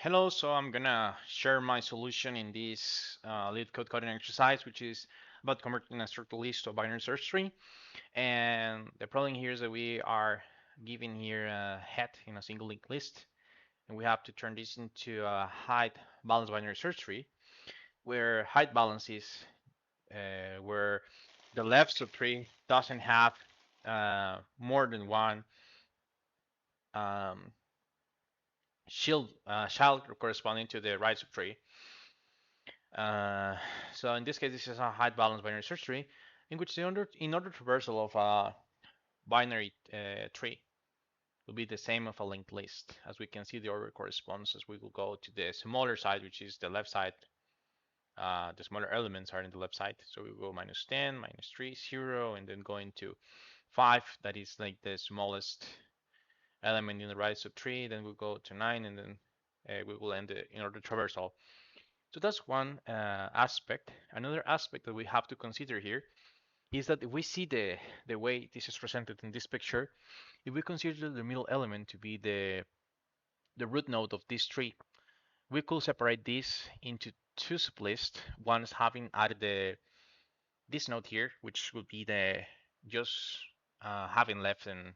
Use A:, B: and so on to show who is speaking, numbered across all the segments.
A: Hello, so I'm gonna share my solution in this lead code coding exercise, which is about converting a structured list to a binary search tree. And the problem here is that we are given here a head in a single linked list, and we have to turn this into a height balanced binary search tree, where height balance is where the left subtree doesn't have more than one um, child corresponding to the right subtree. Uh, so in this case, this is a height balanced binary search tree, in which in order traversal of a binary tree will be the same of a linked list. As we can see, the order corresponds as we will go to the smaller side, which is the left side. The smaller elements are in the left side. So we go minus 10, minus 3, 0, and then going to 5. That is like the smallest element in the right subtree. Then we go to 9, and then we will end in order traversal. So that's one aspect. Another aspect that we have to consider here is that if we see the way this is presented in this picture, if we consider the middle element to be the root node of this tree, we could separate this into two sublists. One is having added this node here, which would be the just having left and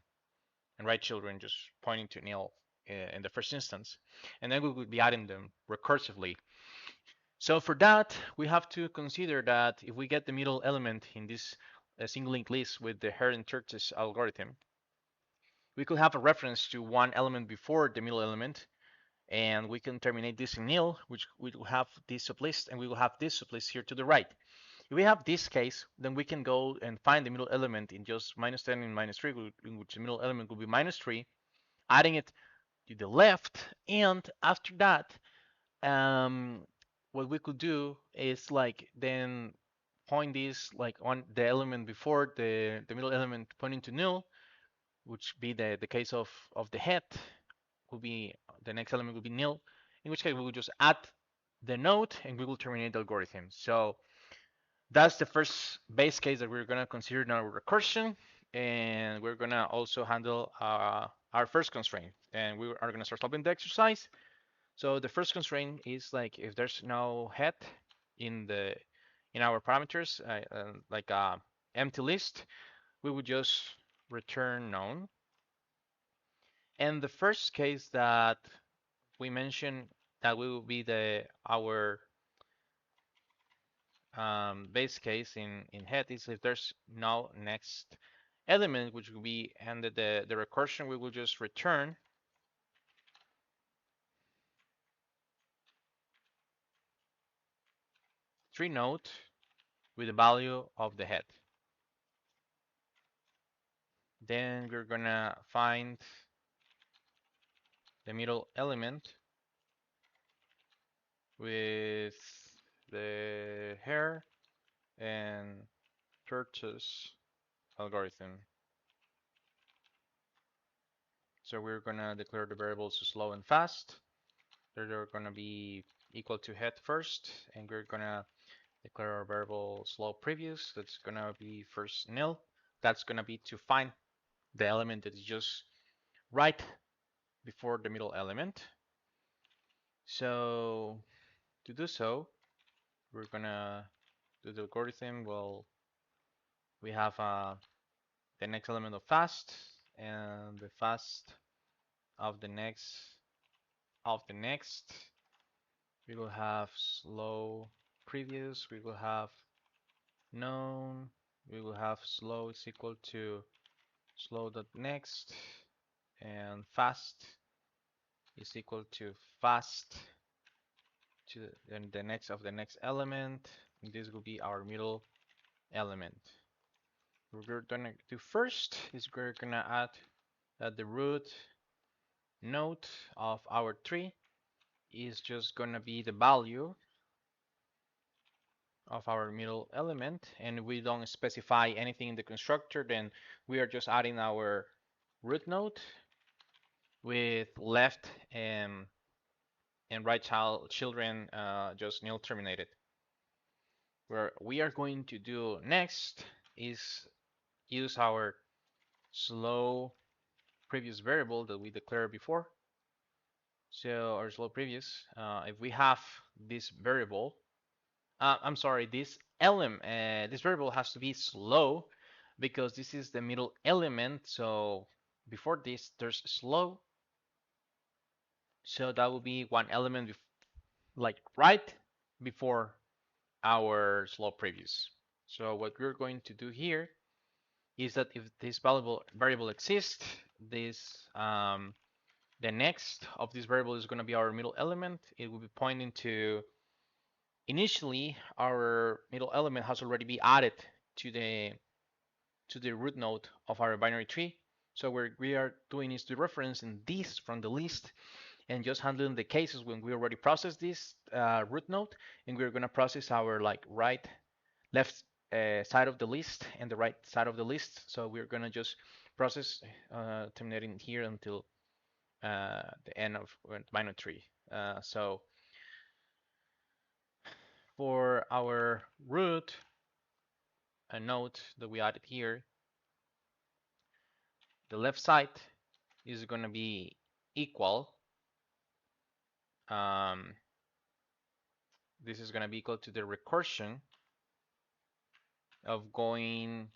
A: right children just pointing to nil in the first instance, and then we would be adding them recursively. So for that, we have to consider that if we get the middle element in this single linked list with the Heron-Turtis algorithm, we could have a reference to one element before the middle element, and we can terminate this in nil, which we will have this sublist, and we will have this sublist here to the right. If we have this case, then we can go and find the middle element in just minus 10 and minus 3, in which the middle element will be minus 3, adding it to the left, and after that, um, what we could do is like then point this like on the element before the middle element pointing to nil, which be the case of the head, will be the next element will be nil, in which case we will just add the node and we will terminate the algorithm. So that's the first base case that we're gonna consider in our recursion, and we're gonna also handle our first constraint, and we are gonna start solving the exercise. So the first constraint is like if there's no head in the in our parameters, like a empty list, we would just return known. And the first case that we mentioned that will be the our base case in head is if there's no next element, which will be ended the recursion, we will just return tree node with the value of the head. Then we're gonna find the middle element with the hair and tortoise algorithm. So we're gonna declare the variables slow and fast. They're gonna be equal to head first, and we're gonna declare our variable slow previous. That's gonna be first nil. That's gonna be to find the element that is just right before the middle element. So to do so, we're gonna do the algorithm. Well, we have the next element of fast and the fast of the next. We will have slow previous. We will have known. We will have slow is equal to slow dot next, and fast is equal to fast to then the next of the next element. And this will be our middle element. What we're gonna do first is we're gonna add the root node of our tree is just gonna be the value of our middle element, and we don't specify anything in the constructor, then we are just adding our root node with left and right children just nil terminated. What we are going to do next is use our slow previous variable that we declared before. So our slope previous, if we have this variable, I'm sorry, this variable has to be slow because this is the middle element. So before this, there's slow. So that will be one element like right before our slope previous. So what we're going to do here is that if this variable exists, this the next of this variable is going to be our middle element. It will be pointing to initially our middle element has already been added to the root node of our binary tree. So what we are doing is to referencing this from the list and just handling the cases when we already processed this root node, and we're going to process our like left side of the list and the right side of the list. So we're going to just process terminating here until the end of binary tree. So for our root node that we added here, the left side is going to be equal. Um, this is going to be equal to the recursion of going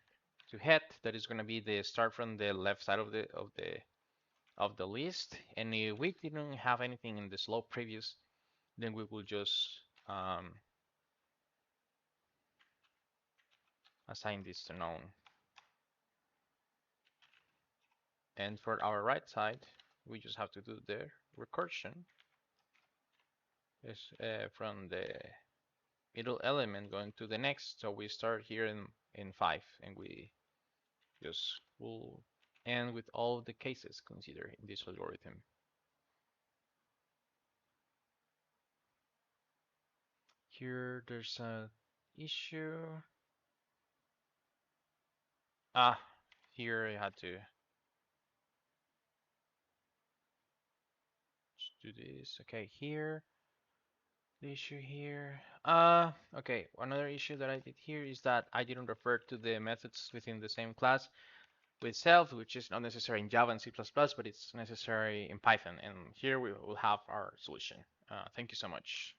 A: to head. That is going to be the start from the left side of the list. And if we didn't have anything in the slope previous, then we will just assign this to known. And for our right side, we just have to do the recursion is from the middle element going to the next. So we start here in 5 and we just will end with all the cases considered in this algorithm. Here there's a issue. Ah, here I had to do this. Okay, here the issue here. Okay, another issue that I did here is that I didn't refer to the methods within the same class with self, which is not necessary in Java and C++, but it's necessary in Python. And here we will have our solution. Thank you so much.